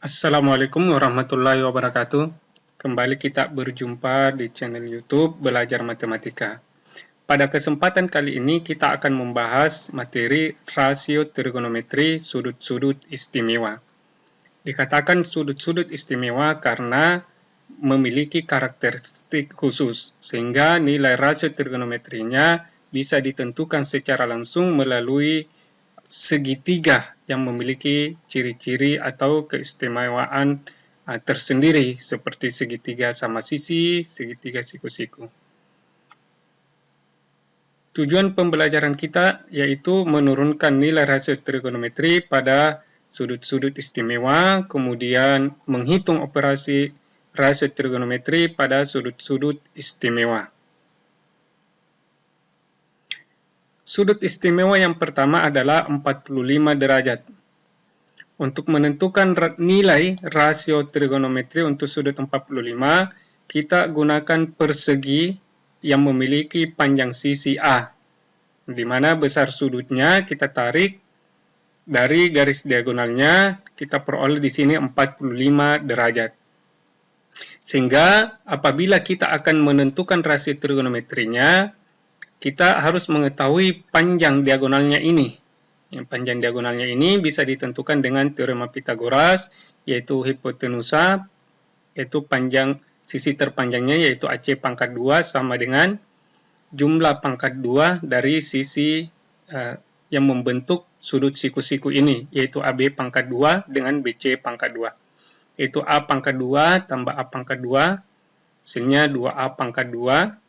Assalamualaikum warahmatullahi wabarakatuh. Kembali kita berjumpa di channel YouTube Belajar Matematika. Pada kesempatan kali ini kita akan membahas materi rasio trigonometri sudut-sudut istimewa. Dikatakan sudut-sudut istimewa karena memiliki karakteristik khusus, sehingga nilai rasio trigonometrinya bisa ditentukan secara langsung melalui segitiga yang memiliki ciri-ciri atau keistimewaan tersendiri seperti segitiga sama sisi, segitiga siku-siku. Tujuan pembelajaran kita yaitu menurunkan nilai rasio trigonometri pada sudut-sudut istimewa, kemudian menghitung operasi rasio trigonometri pada sudut-sudut istimewa. Sudut istimewa yang pertama adalah 45 derajat. Untuk menentukan nilai rasio trigonometri untuk sudut 45, kita gunakan persegi yang memiliki panjang sisi A, di mana besar sudutnya kita tarik dari garis diagonalnya, kita peroleh di sini 45 derajat. Sehingga apabila kita akan menentukan rasio trigonometrinya, kita harus mengetahui panjang diagonalnya ini. Yang panjang diagonalnya ini bisa ditentukan dengan teorema Pythagoras, yaitu hipotenusa, yaitu panjang sisi terpanjangnya yaitu AC pangkat 2 sama dengan jumlah pangkat 2 dari sisi yang membentuk sudut siku-siku ini, yaitu AB pangkat 2 dengan BC pangkat 2. Yaitu A pangkat 2 tambah A pangkat 2, hasilnya 2A pangkat 2.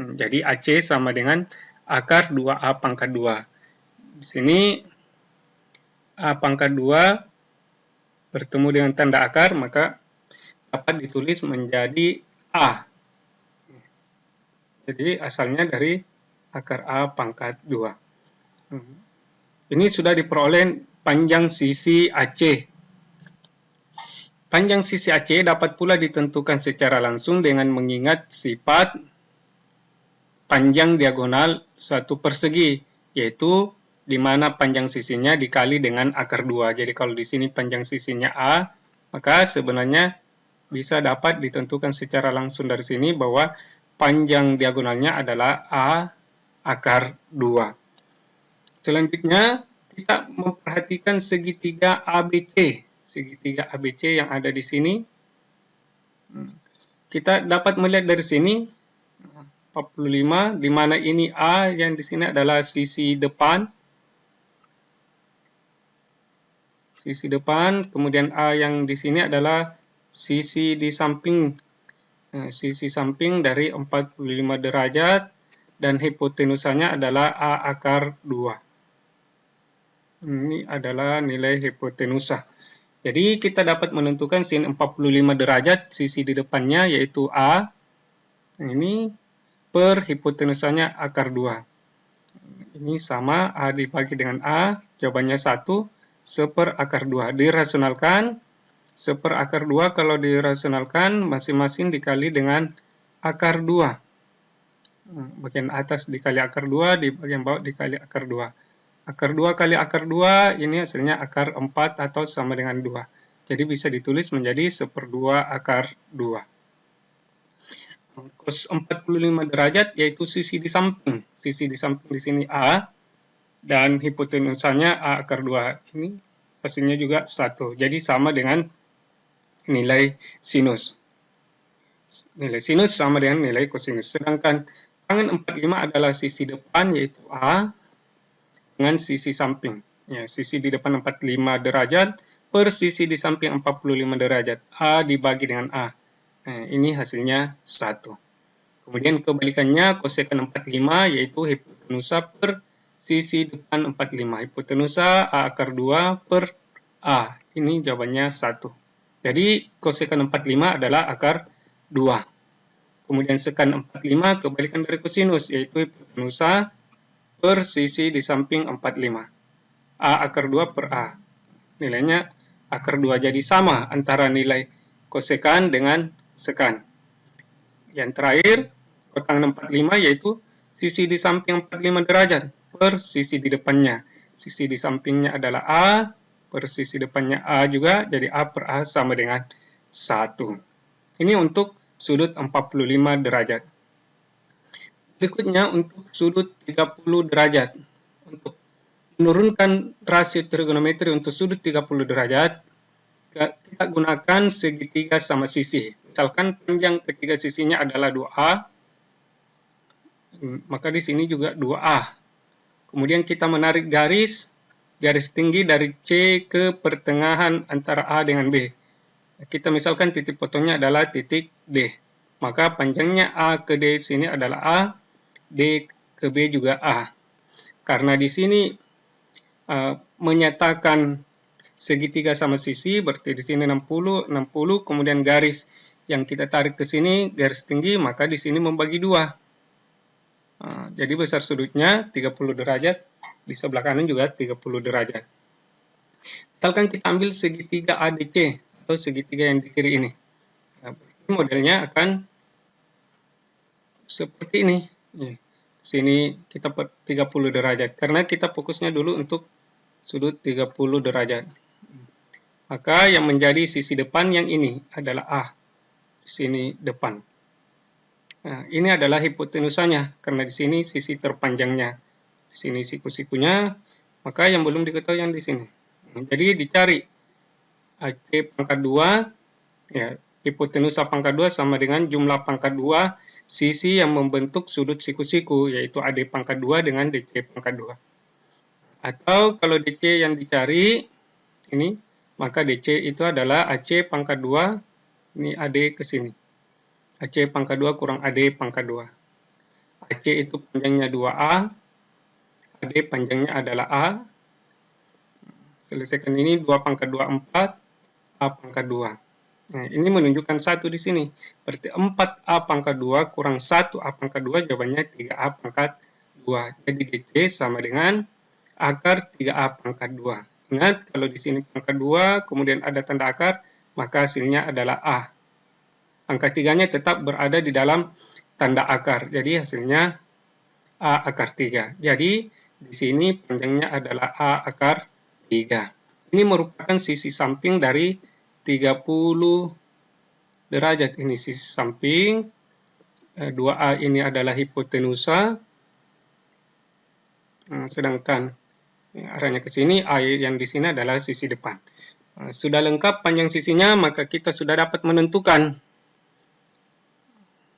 Jadi AC sama dengan akar 2A pangkat 2. Di sini A pangkat 2 bertemu dengan tanda akar, maka dapat ditulis menjadi A. Jadi asalnya dari akar A pangkat 2. Ini sudah diperoleh panjang sisi AC. Panjang sisi AC dapat pula ditentukan secara langsung dengan mengingat sifat panjang diagonal suatu persegi, yaitu di mana panjang sisinya dikali dengan akar 2. Jadi kalau di sini panjang sisinya A, maka sebenarnya bisa dapat ditentukan secara langsung dari sini bahwa panjang diagonalnya adalah A akar 2. Selanjutnya, kita memperhatikan segitiga ABC. Segitiga ABC yang ada di sini. Kita dapat melihat dari sini 45, di mana ini A yang di sini adalah sisi depan. Sisi depan, kemudian A yang di sini adalah sisi di samping. Sisi samping dari 45 derajat dan hipotenusanya adalah A akar 2. Ini adalah nilai hipotenusa. Jadi kita dapat menentukan sin 45 derajat sisi di depannya yaitu A. Ini per hipotenusanya akar 2. Ini sama A dibagi dengan A, jawabannya 1, seper akar 2. Dirasionalkan, seper akar 2 kalau dirasionalkan masing-masing dikali dengan akar 2. Bagian atas dikali akar 2, di bagian bawah dikali akar 2. Akar 2 kali akar 2, ini hasilnya akar 4 atau sama dengan 2. Jadi bisa ditulis menjadi seper 2 akar 2. Cos 45 derajat yaitu sisi di samping. Sisi di samping di sini A dan hipotenusanya A akar 2. Ini hasilnya juga 1. Jadi sama dengan nilai sinus. Nilai sinus sama dengan nilai kosinus. Sedangkan tangen 45 adalah sisi depan yaitu A dengan sisi samping. Ya, sisi di depan 45 derajat per sisi di samping 45 derajat. A dibagi dengan A. Nah, ini hasilnya 1. Kemudian kebalikannya kosekan 45 yaitu hipotenusa per sisi depan 45. Hipotenusa A akar 2 per A. Ini jawabannya 1. Jadi kosekan 45 adalah akar 2. Kemudian sekan 45 kebalikan dari kosinus yaitu hipotenusa per sisi di samping 45. A akar 2 per A. Nilainya akar 2. Jadi sama antara nilai kosekan dengan sekan. Yang terakhir, kotangan 45 yaitu sisi di samping 45 derajat per sisi di depannya. Sisi di sampingnya adalah A, per sisi depannya A juga, jadi A per A sama dengan 1. Ini untuk sudut 45 derajat. Berikutnya untuk sudut 30 derajat. Untuk menurunkan rasio trigonometri untuk sudut 30 derajat, kita gunakan segitiga sama sisi. Misalkan panjang ketiga sisinya adalah 2A, maka di sini juga 2A. Kemudian kita menarik garis tinggi dari C ke pertengahan antara A dengan B. Kita misalkan titik potongnya adalah titik D. Maka panjangnya A ke D sini adalah A, D ke B juga A. Karena di sini menyatakan segitiga sama sisi, berarti di sini 60, 60, kemudian garis yang kita tarik ke sini, garis tinggi, maka di sini membagi 2. Jadi besar sudutnya 30 derajat, di sebelah kanan juga 30 derajat. Misalkan kita ambil segitiga ADC, atau segitiga yang di kiri ini. Modelnya akan seperti ini. Sini kita 30 derajat, karena kita fokusnya dulu untuk sudut 30 derajat. Maka yang menjadi sisi depan yang ini adalah A. Di sini depan. Nah, ini adalah hipotenusanya, karena di sini sisi terpanjangnya. Di sini siku-sikunya, maka yang belum diketahui yang di sini. Jadi dicari AC pangkat 2, ya, hipotenusa pangkat 2 sama dengan jumlah pangkat 2 sisi yang membentuk sudut siku-siku, yaitu AD pangkat 2 dengan DC pangkat 2. Atau kalau DC yang dicari, ini, maka DC itu adalah AC pangkat 2, ini AD ke sini. AC pangkat 2 kurang AD pangkat 2. AC itu panjangnya 2A, AD panjangnya adalah A. Selesaikan ini 2 pangkat 2, 4, A pangkat 2. Nah, ini menunjukkan 1 di sini. Berarti 4A pangkat 2 kurang 1A pangkat 2, jawabannya 3A pangkat 2. Jadi DC sama dengan akar 3A pangkat 2. Ingat, kalau di sini pangkat 2, kemudian ada tanda akar, maka hasilnya adalah A. Angka 3-nya tetap berada di dalam tanda akar. Jadi hasilnya A akar 3. Jadi di sini panjangnya adalah A akar 3. Ini merupakan sisi samping dari 30 derajat. Ini sisi samping. 2A ini adalah hipotenusa. Sedangkan arahnya ke sini, A yang di sini adalah sisi depan. Sudah lengkap panjang sisinya, maka kita sudah dapat menentukan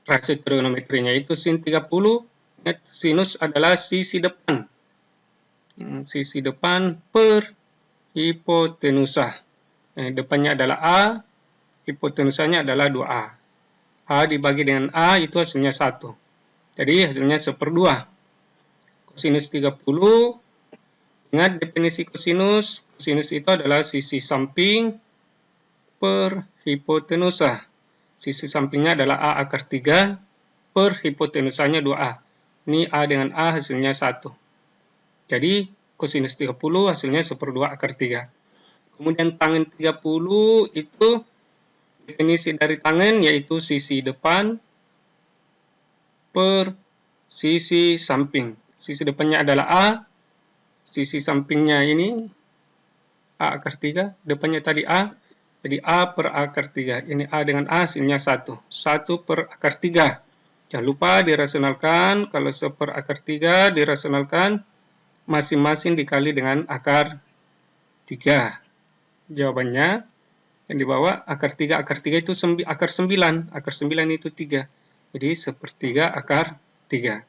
rasio trigonometrinya, itu sin 30, sinus adalah sisi depan. Sisi depan per hipotenusa. Depannya adalah A, hipotenusanya adalah 2A. A dibagi dengan A, itu hasilnya 1. Jadi hasilnya 1/2. Kosinus 30, ingat definisi kosinus. Kosinus itu adalah sisi samping per hipotenusa. Sisi sampingnya adalah A akar 3 per hipotenusanya 2A. Ini A dengan A hasilnya 1. Jadi kosinus 30 hasilnya 1/2 akar 3. Kemudian tangen 30 itu definisi dari tangen yaitu sisi depan per sisi samping. Sisi depannya adalah A, sisi sampingnya ini A akar 3, depannya tadi A. Jadi A per akar 3. Ini A dengan A hasilnya 1. 1 per akar 3. Jangan lupa dirasionalkan. Kalau 1 per akar 3 dirasionalkan, masing-masing dikali dengan akar 3. Jawabannya yang di bawah akar 3. Akar 3 itu akar 9. Akar 9 itu 3. Jadi 1/3 akar 3.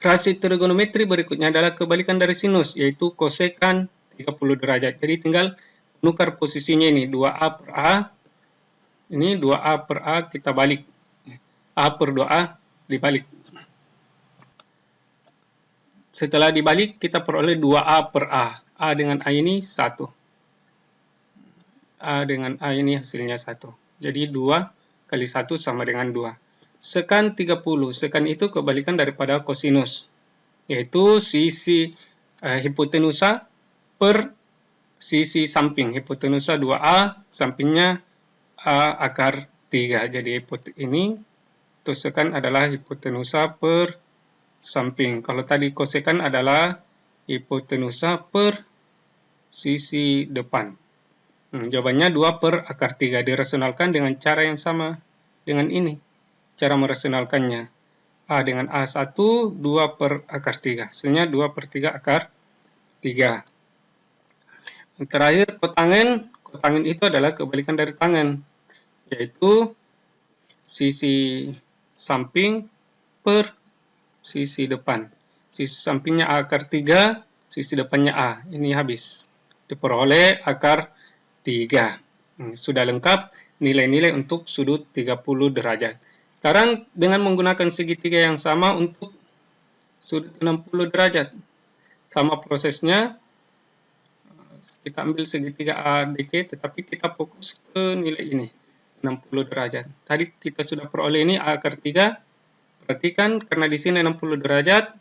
Rasio trigonometri berikutnya adalah kebalikan dari sinus, yaitu kosekan 30 derajat. Jadi tinggal nukar posisinya ini, 2A per A. Ini 2A per A kita balik. A per 2A dibalik. Setelah dibalik, kita peroleh 2A per A. A dengan A ini 1. A dengan A ini hasilnya 1. Jadi 2 kali 1 sama dengan 2. Sekan 30. Sekan itu kebalikan daripada kosinus, yaitu sisi hipotenusa per sisi samping. Hipotenusa 2A, sampingnya A akar 3. Jadi ini sekan adalah hipotenusa per samping. Kalau tadi kosekan adalah hipotenusa per sisi depan. Jawabannya 2 per akar 3. Dirasionalkan dengan cara yang sama dengan ini. Cara merasionalkannya. A dengan A1, 2 per akar 3. Hasilnya 2 per 3 akar 3. Yang terakhir, kotangen. Kotangen itu adalah kebalikan dari tangen, yaitu sisi samping per sisi depan. Sisi sampingnya A akar 3, sisi depannya A. Ini habis. Diperoleh akar 3. Sudah lengkap nilai-nilai untuk sudut 30 derajat. Sekarang dengan menggunakan segitiga yang sama untuk sudut 60 derajat. Sama prosesnya, kita ambil segitiga ADK, tetapi kita fokus ke nilai ini, 60 derajat. Tadi kita sudah peroleh ini A akar 3. Perhatikan, karena di sini 60 derajat,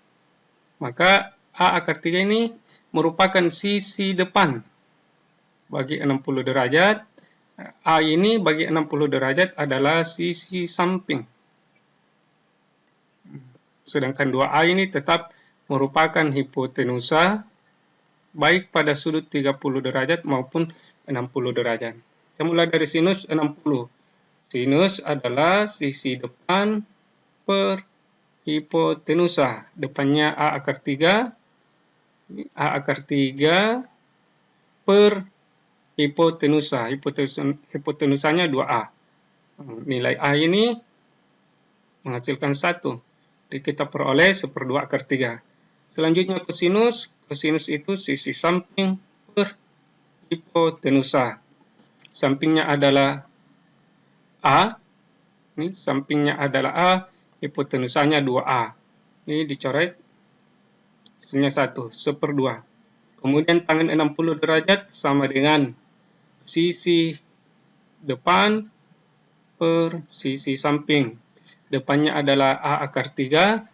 maka A akar 3 ini merupakan sisi depan bagi 60 derajat. A ini bagi 60 derajat adalah sisi samping. Sedangkan 2A ini tetap merupakan hipotenusa baik pada sudut 30 derajat maupun 60 derajat. Kita mulai dari sinus 60. Sinus adalah sisi depan per hipotenusa. Depannya A akar 3. A akar 3 per hipotenusa. Hipotenusanya 2A. Nilai A ini menghasilkan 1. Jadi kita peroleh 1/2 akar 3. Selanjutnya kosinus. Kosinus itu sisi samping per hipotenusa. Sampingnya adalah A. Ini sampingnya adalah A. Hipotenusanya 2A. Ini dicoret. Hasilnya 1. 1/2. Kemudian tangen 60 derajat sama dengan sisi depan per sisi samping. Depannya adalah A akar 3.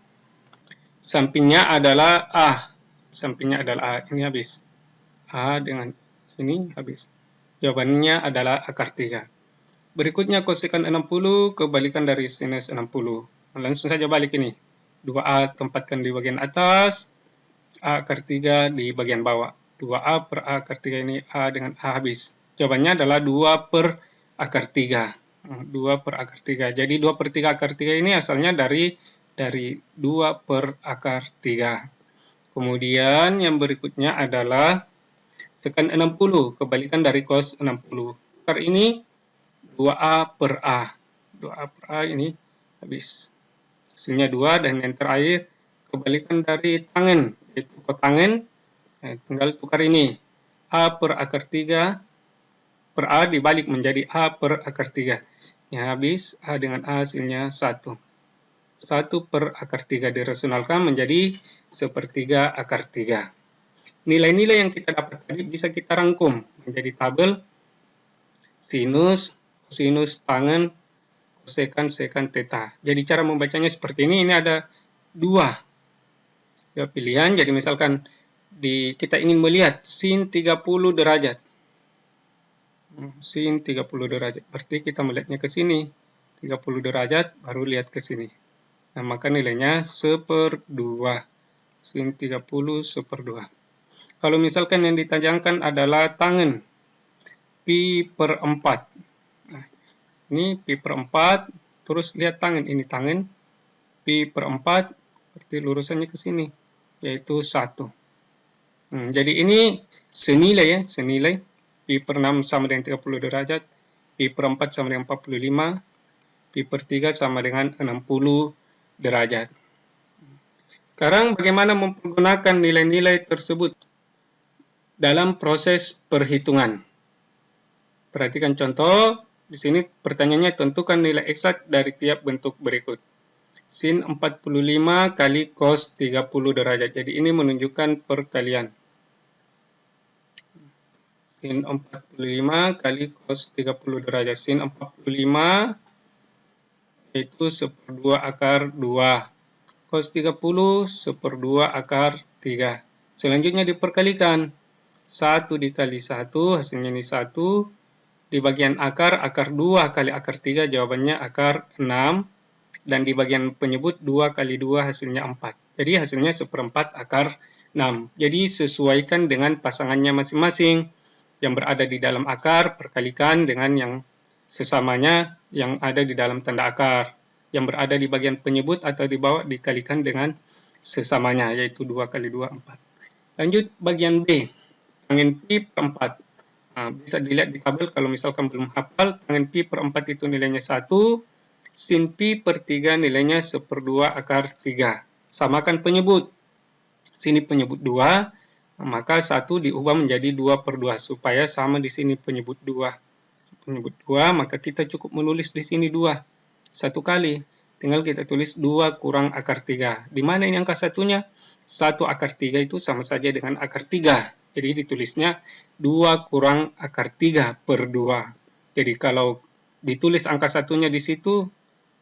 Sampingnya adalah A. Sampingnya adalah A. Ini habis. A dengan ini habis. Jawabannya adalah akar 3. Berikutnya kosekan 60 kebalikan dari sinus 60. Langsung saja balik ini. 2A tempatkan di bagian atas. A akar 3 di bagian bawah. 2A per A akar 3 ini A dengan A habis. Jawabannya adalah 2 per akar 3. 2 per akar 3. Jadi 2 per 3 akar 3 ini asalnya dari 2 per akar 3. Kemudian yang berikutnya adalah tekan 60. Kebalikan dari cos 60. Akar ini 2A per A. 2A per A ini habis. Hasilnya 2 dan yang terakhir kebalikan dari tangen, yaitu kotangen. Tinggal tukar ini. A per akar 3 per A dibalik menjadi A per akar 3. Yang habis A dengan A hasilnya 1. 1 per akar 3 dirasionalkan menjadi 1/3 akar 3. Nilai-nilai yang kita dapat tadi bisa kita rangkum menjadi tabel sinus, kosinus, tangen, kosekan, sekan, teta. Jadi cara membacanya seperti ini. Ini ada 2 pilihan. Jadi misalkan kita ingin melihat sin 30 derajat. Sin 30 derajat. Berarti kita melihatnya ke sini. 30 derajat baru lihat ke sini. Nah, maka nilainya 1/2. Sin 30 1/2. Kalau misalkan yang ditajangkan adalah tangen. Pi per 4. Nah, ini pi per 4. Terus lihat tangen. Ini tangen. Pi per 4. Berarti lurusannya ke sini. Yaitu 1. Jadi ini senilai ya. Senilai. Pi per 6 sama dengan 30 derajat. Pi per 4 sama dengan 45. Pi per 3 sama dengan 60 derajat. Sekarang bagaimana mempergunakan nilai-nilai tersebut dalam proses perhitungan. Perhatikan contoh. Di sini pertanyaannya tentukan nilai eksak dari tiap bentuk berikut. Sin 45 kali cos 30 derajat. Jadi ini menunjukkan perkalian. Sin 45 kali cos 30 derajat. Sin 45 yaitu 1/2 akar 2. Cos 30 1/2 akar 3. Selanjutnya diperkalikan. 1 dikali 1, hasilnya ini 1. Di bagian akar 2 kali akar 3, jawabannya akar 6. Dan di bagian penyebut 2 kali 2, hasilnya 4. Jadi hasilnya 1/4 akar 6. Jadi sesuaikan dengan pasangannya masing-masing. Yang berada di dalam akar perkalikan dengan yang sesamanya yang ada di dalam tanda akar. Yang berada di bagian penyebut atau di bawah dikalikan dengan sesamanya, yaitu 2 kali 2, 4. Lanjut bagian B, tangen pi per 4. Nah, bisa dilihat di tabel kalau misalkan belum hafal, tangen pi per 4 itu nilainya 1, sin pi per 3 nilainya 1/2 akar 3. Samakan penyebut. Sini penyebut 2, maka 1 diubah menjadi 2/2 supaya sama di sini penyebut 2. Penyebut 2, maka kita cukup menulis di sini 2. 1 kali. Tinggal kita tulis 2 kurang akar 3. Di mana ini angka satunya? 1 akar 3 itu sama saja dengan akar 3. Jadi ditulisnya 2 kurang akar 3 per 2. Jadi kalau ditulis angka satunya di situ,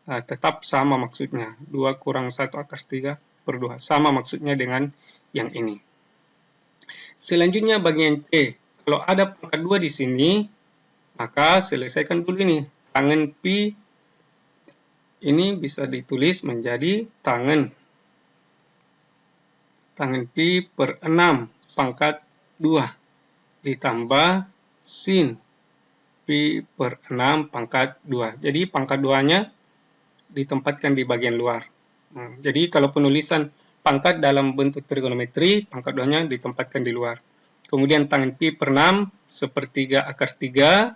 tetap sama maksudnya. 2 kurang 1 akar 3 per 2. Sama maksudnya dengan yang ini. Selanjutnya bagian C. Kalau ada pangkat 2 di sini, maka selesaikan dulu ini. Tangen pi ini bisa ditulis menjadi tangen pi per 6 pangkat 2 ditambah sin pi per 6 pangkat 2. Jadi pangkat 2-nya ditempatkan di bagian luar. Jadi kalau penulisan pangkat dalam bentuk trigonometri, pangkat 2-nya ditempatkan di luar. Kemudian tangen pi per 6 1/3 akar 3.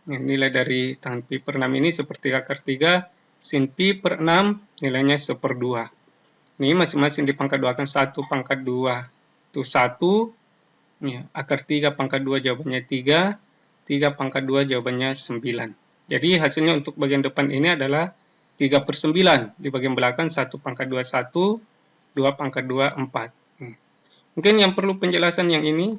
Nilai dari tangen pi per 6 ini 1/3 akar 3. Sin pi per 6 nilainya 1/2. Ini masing-masing di pangkat 2 kan 1 pangkat 2 itu 1. Ya, akar 3 pangkat 2 jawabannya 3. 3 pangkat 2 jawabannya 9. Jadi hasilnya untuk bagian depan ini adalah 3/9. Di bagian belakang 1 pangkat 2 1. 2 pangkat 2 4. Mungkin yang perlu penjelasan yang ini.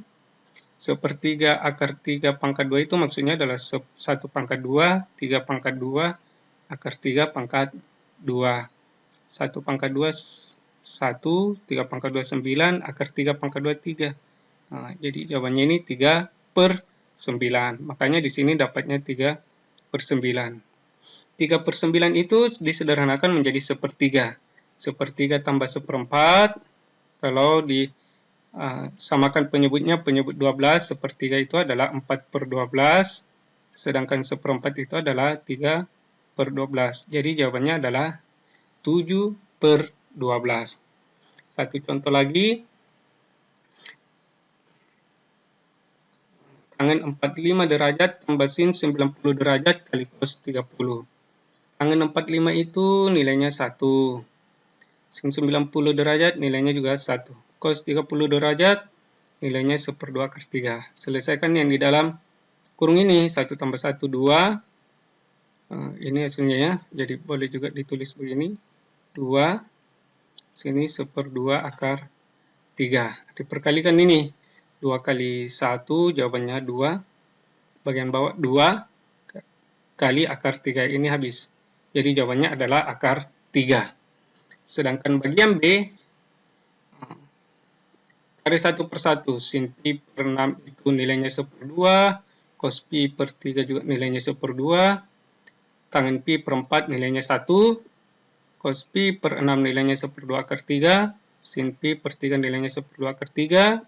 1/3 akar 3 pangkat 2 itu maksudnya adalah 1 pangkat 2. 3 pangkat 2. Akar 3 pangkat 2. 1 pangkat 2, 1. 3 pangkat 2, 9. Akar 3 pangkat 2, 3. Nah, jadi jawabannya ini 3/9. Makanya di sini dapatnya 3/9. 3/9 itu disederhanakan menjadi 1/3. 1/3 tambah 1/4. Kalau samakan penyebutnya, penyebut 12, 1/3 itu adalah 4/12. Sedangkan 1/4 itu adalah 3/12. Jadi jawabannya adalah 7/12. Satu contoh lagi. Tangen 45 derajat tambah sin 90 derajat kali cos 30. Tangen 45 itu nilainya 1. Sin 90 derajat nilainya juga 1. Cos 30 derajat nilainya 1/2 akar 3. Selesaikan yang di dalam kurung ini. 1 tambah 1, 2. Ini hasilnya ya. Jadi boleh juga ditulis begini. 2. Sini 1/2 akar 3. Diperkalikan ini. 2 kali 1 jawabannya 2. Bagian bawah 2 kali akar 3 ini habis. Jadi jawabannya adalah akar 3. Sedangkan bagian B, cari 1/1. Sin pi per 6 itu nilainya 1/2. Cos pi per 3 juga nilainya 1/2. Tangen pi per 4 nilainya 1. Cos pi per 6 nilainya 1/2 akar 3. Sin pi per 3 nilainya 1/2 akar 3.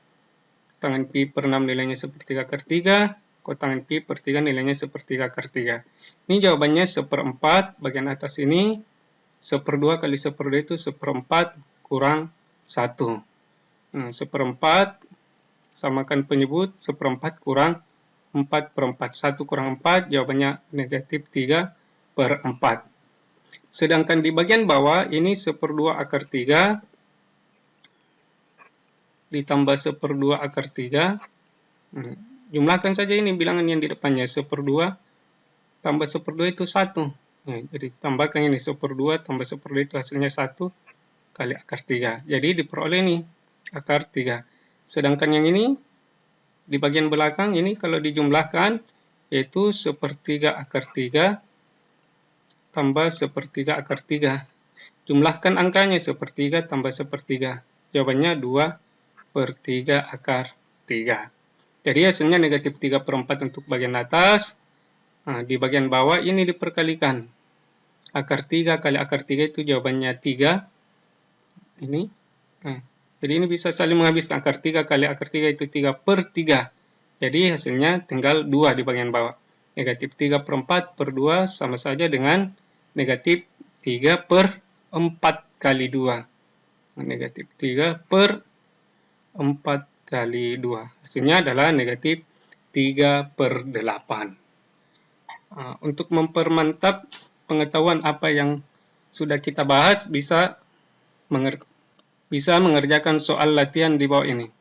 Tangen pi per 6 nilainya 1/3 akar 3. Tangen pi per 3 nilainya 1/3 akar 3. Ini jawabannya 1/4. Bagian atas ini 1/2 kali 1/2 itu 1/4 kurang 1. 1/4 samakan penyebut 1/4 kurang 4/4. 1 kurang 4 jawabannya negatif 3/4. Sedangkan di bagian bawah ini 1/2 akar 3 ditambah 1/2 akar 3. Jumlahkan saja ini bilangan yang di depannya. 1/2 tambah 1/2 itu 1. Jadi tambahkan ini 1/2 tambah 1/2 itu hasilnya 1 kali akar 3. Jadi diperoleh ini akar 3. Sedangkan yang ini di bagian belakang ini kalau dijumlahkan yaitu 1/3 akar 3 tambah 1/3 akar 3. Jumlahkan angkanya 1/3 tambah 1/3. Jawabannya 2/3 akar 3. Jadi hasilnya negatif 3/4 untuk bagian atas. Di bagian bawah ini diperkalikan. Akar 3 kali akar 3 itu jawabannya 3. Ini. Jadi ini bisa saling menghabiskan. Akar 3 kali akar 3 itu 3/3. Jadi hasilnya tinggal 2 di bagian bawah. Negatif 3/4/2 sama saja dengan negatif 3/4 kali 2. Negatif 3/4 kali 2. Hasilnya adalah negatif 3/8. Untuk mempermantap pengetahuan apa yang sudah kita bahas, bisa mengerjakan soal latihan di bawah ini.